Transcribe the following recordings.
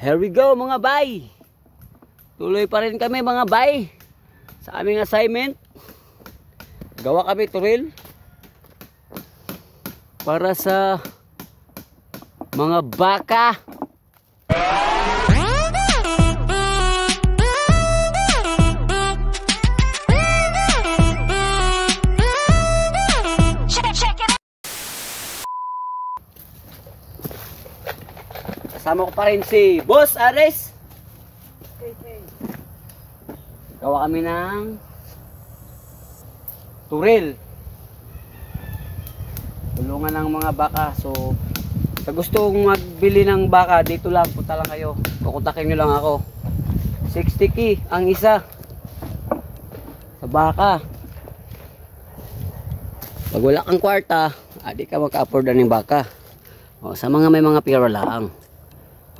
Here we go mga bay. Tuloy pa rin kami mga bay sa aming assignment. Gawa kami turil para sa mga baka. Kasama ko pa rin si Boss Ares. Gawa kami ng turil. Tulungan ng mga baka. So, sa gustong magbili ng baka, dito lang, punta lang kayo. Kukontakin nyo lang ako. 60k ang isa sa baka. Pag wala kang kwarta, di ka maka-afford ng baka. O, sa mga may mga pera lang.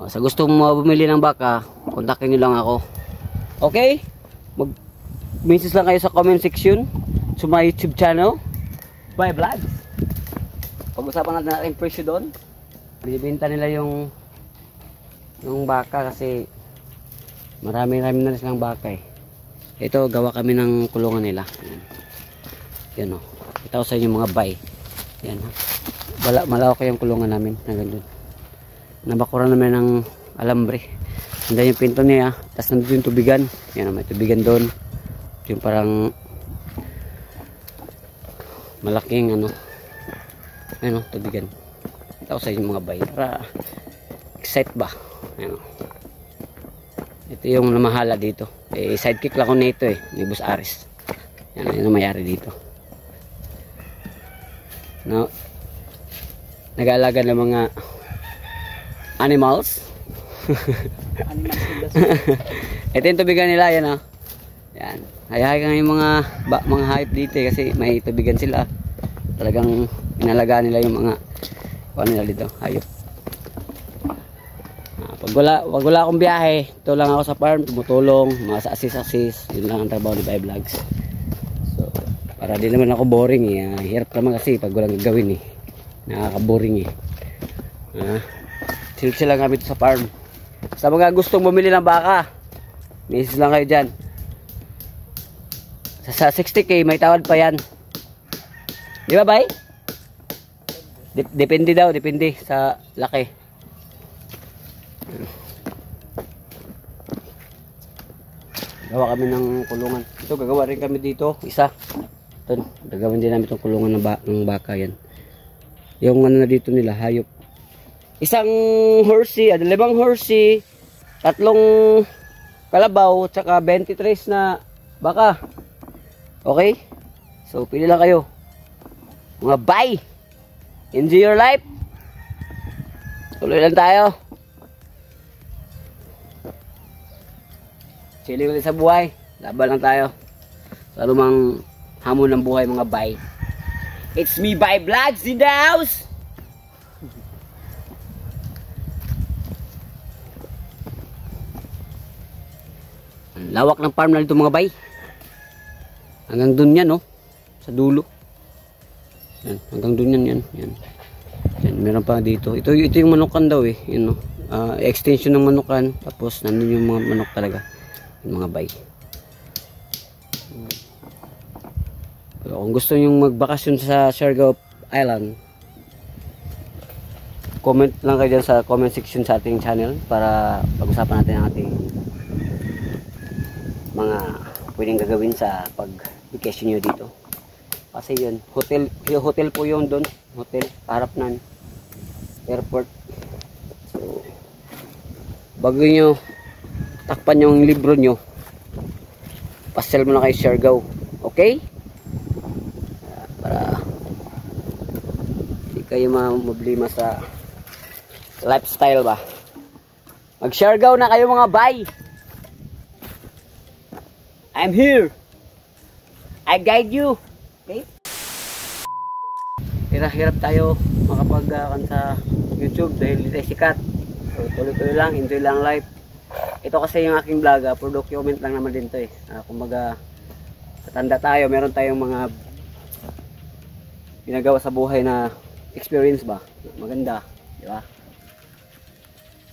O, sa gustong bumili ng baka, kontakin nyo lang ako. Okay? Mag-message lang kayo sa comment section sa my YouTube channel, Bay Vlogs. Pag-usapan natin ang presyo doon. Binibenta nila yung baka kasi marami na rin silang baka eh. Ito, gawa kami ng kulungan nila. Yan o. Ito sa inyo mga bay. Yan o. Malawak yung kulungan namin. Hanggang doon. Nabakuran namin ng alambre. Nandiyan yung pinto niya. Tapos nandun yung tubigan. Yan, may tubigan doon. Yung parang malaking ano. Ano, tubigan. Ito sa inyo mga bay. Para excite ba? Ano. Ito yung namahala dito. Sidekick lang ko nito ni Boss Ares. Yan, yun ang mayari dito. No. Nag-aalaga ng mga animals. Ito yung tubigan nila, yan o. Yan. Hayahay ka yung mga hayop dito kasi may tubigan sila. Talagang inalagaan nila yung mga ano nila dito, hayop. Pag wala akong biyahe, ito lang ako sa farm, tumutulong, mga sa assist. Yun lang ang trabaho ni Bay Vlogs. So, para di naman ako boring eh. Hirap naman kasi pag walang gagawin eh. Nakaka-boring eh. Silip lang kami sa farm. Sa mga gustong bumili ng baka, message lang kayo dyan. Sa 60k may tawad pa yan. Di ba bay? Depende daw, depende sa laki. Gawa kami ng kulungan. Ito gagawa rin kami dito, isa. Ito, gagawin din namin itong kulungan ng baka yan. Yung ano na dito nila, hayop. Isang horsey, 5 horsey, 3 kalabaw, tsaka 23 na baka. Okay? So, pili lang kayo. Mga bay! Enjoy your life! Tuloy lang tayo. Chilling ulit sa buhay. Laban lang tayo. Sa lumang hamon ng buhay mga bay. It's me, Bay Vlogs in the house! Lawak ng farm na dito mga bay. Hanggang dun yan, no? Sa dulo. Yan, hanggang dun yan. Yan, meron pa dito. Ito yung manukan daw eh. Yan, no? Extension ng manukan. Tapos nandun yung mga manok talaga. Yung mga bay. Pero kung gusto nyo magbakasyon sa Siargao Island, comment lang kayo dyan sa comment section sa ating channel para pag-usapan natin ang ating mga pwedeng gagawin sa pag-vacation nyo dito. Kasi yun, hotel po yun doon. Hotel, harap na airport. So, bago nyo takpan yung libro nyo, pastel mo na kay Siargao. Okay? Para hindi kayo mablima sa lifestyle ba. Mag-Siargao na kayo mga bay. I'm here. I guide you. Okay? Hirap tayo makapag sa YouTube dahil hindi tayo sikat. So, tuloy-tuloy lang, enjoy lang life. Ito kasi yung aking vlog, for document lang naman din to eh. Kumbaga, katanda tayo, meron tayong mga ginagawa sa buhay na experience ba? Maganda, di ba?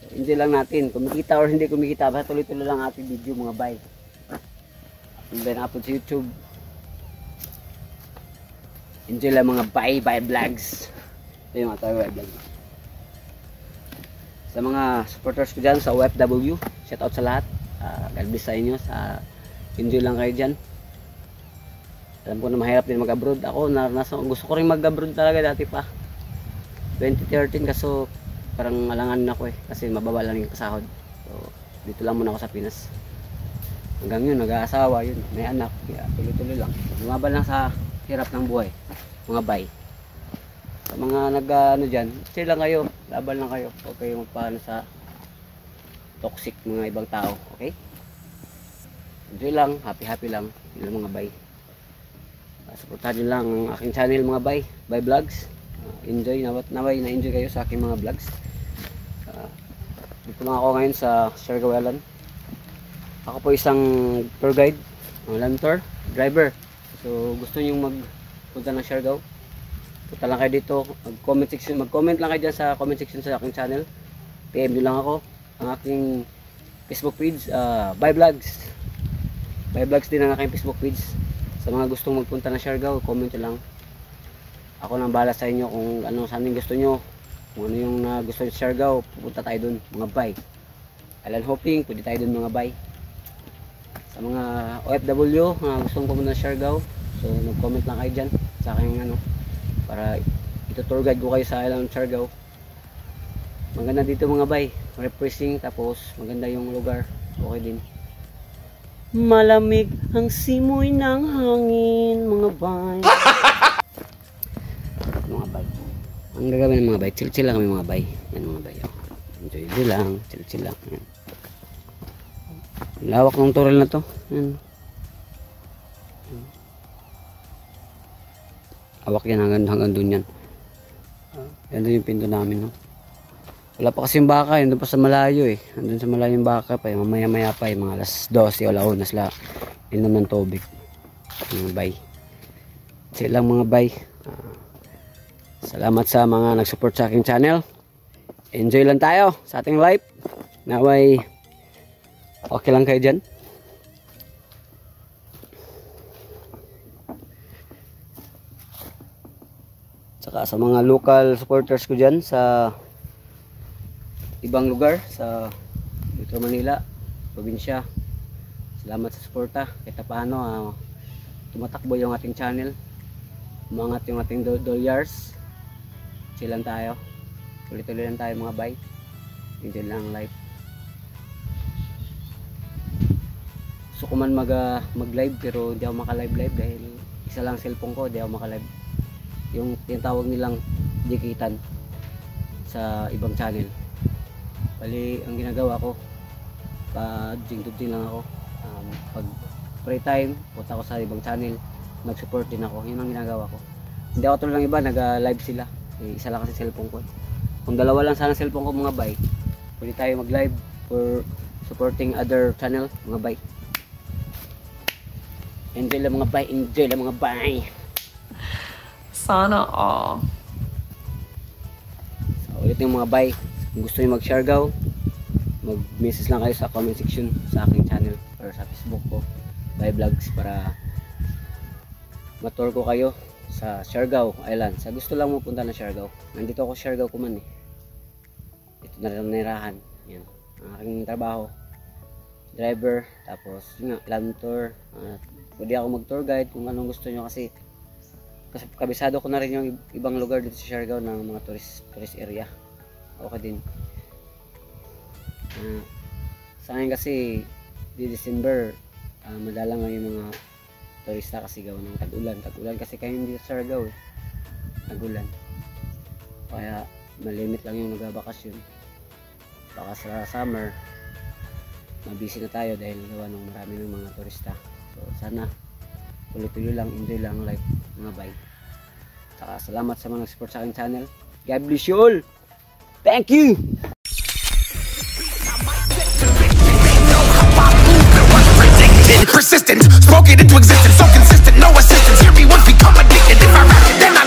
So, Enjoy lang natin. Kumikita or hindi kumikita, basta tuloy-tuloy lang ating video mga bay. And then upload sa YouTube. Enjoy lang mga bay vlogs. Ito yung mga bay vlogs. Sa mga supporters ko dyan sa OFW, shout out sa lahat. God bless sa inyo. Enjoy lang kayo dyan. Alam ko na mahirap din mag-abroad. Ako, gusto ko rin mag-abroad talaga dati pa. 2013 kaso parang alangan ako kasi mababa lang yung pasahod. So, dito lang muna ako sa Pinas. Hanggang yun, nag-aasawa, yun, may anak. Kaya tuloy-tuloy lang. Lumaban lang sa hirap ng buhay. Mga bay. Sa mga dyan, chill lang kayo. Laban lang kayo. Huwag kayo magpaano sa toxic mga ibang tao. Okay? Enjoy lang. Happy lang. Yun lang mga bay. Supportahan nyo lang ang aking channel mga bay vlogs. Enjoy, naway na-enjoy kayo sa aking mga vlogs. Dito lang ako ngayon sa Siargao Island. Ako po isang tour guide, land tour driver. So gusto niyo magpunta ng Siargao, punta lang kayo dito. Mag-comment lang kayo dyan sa comment section sa aking channel. PM nyo lang ako. Ang aking Facebook page, Bay Vlogs din ang aking Facebook page. Sa mga gustong magpunta ng Siargao, comment nyo lang. Ako nang bahala sa inyo kung saan yung gusto nyo. Kung ano yung gusto nyo sa Siargao, pupunta tayo dun mga bay. Island hopping, pwede tayo dun mga bay. Sa mga OFW gustong pumunta ng Siargao, so mag-comment lang kayo dyan sa aking para ito-tour guide ko kayo sa Island Siargao. Maganda dito mga bay, refreshing, tapos maganda yung lugar, okay din. Malamig ang simoy ng hangin mga bay. Mga bay, ang gagawin ng mga bay, chill lang kami mga bay. Yan mga bay, enjoy lang, chill lang. Yan. Lawak ng tural na to. Yan. Awak yan hanggang dun yan. Yan doon yung pinto namin. No? Wala pa kasi yung baka. Yun doon pa sa malayo eh. Andun sa malayo yung baka pa. Mamaya pa mga alas 12 o alauna sila inom ng tubig. Mga bay. Chill lang mga bay. Salamat sa mga nag-support sa aking channel. Enjoy lang tayo sa ating life. Naway okay lang kayo dyan. Saka sa mga local supporters ko dyan sa ibang lugar, sa Metro Manila, probinsya, salamat sa suporta. Kahit paano tumatakbo yung ating channel, umangat yung ating dollars. Chill lang tayo, tuloy-tuloy lang tayo mga bay. Enjoy lang life. Gusto ko man mag-live pero hindi ako maka-live dahil isa lang cellphone ko, hindi ako maka-live. Yung tinatawag nilang dikitan sa ibang channel. Bali, ang ginagawa ko, pa-jing-tubting lang ako. Pag free time, punta ko sa ibang channel, mag-support din ako. Yun ang ginagawa ko. Hindi ako tulad ng iba, nag-live sila. Isa lang kasi cellphone ko. Kung dalawa lang sana cellphone ko mga bay, pwede tayo mag-live for supporting other channel mga bay. Enjoy lang mga bay, enjoy lang mga bay. Sana all. So, ulit yung mga bay. Kung gusto nyo mag-Siargao, mag-message lang kayo sa comment section sa aking channel or sa Facebook ko, Bay Vlogs, para ma-tour ko kayo sa Siargao Island. Sa gusto lang mo punta na Siargao. Nandito ako Siargao Kuman eh. Ito na rin nirahan. Yan. Ang aking trabaho. Driver. Tapos yun nga, land tour. Pwede ako mag-tour guide kung anong gusto nyo kasi kabisado ko na rin yung ibang lugar dito sa Siargao ng mga tourist area. Okay din. Sa akin kasi di December madalang nga yung mga turista kasi gawa ng tag-ulan kasi kayo dito sa Siargao eh. Tag-ulan. Kaya malimit lang yung nagbabakasyon. Baka sa summer mabisi na tayo dahil gawa ng marami ng mga turista. So sana tuloy-tuloy lang, enjoy lang life mga bay. Saka salamat sa mga nag-support sa aking channel. God bless you all. Thank you. Persistent, spoken into existence, so consistent, no assistance. Hear me once become addicted. If I rap it, then I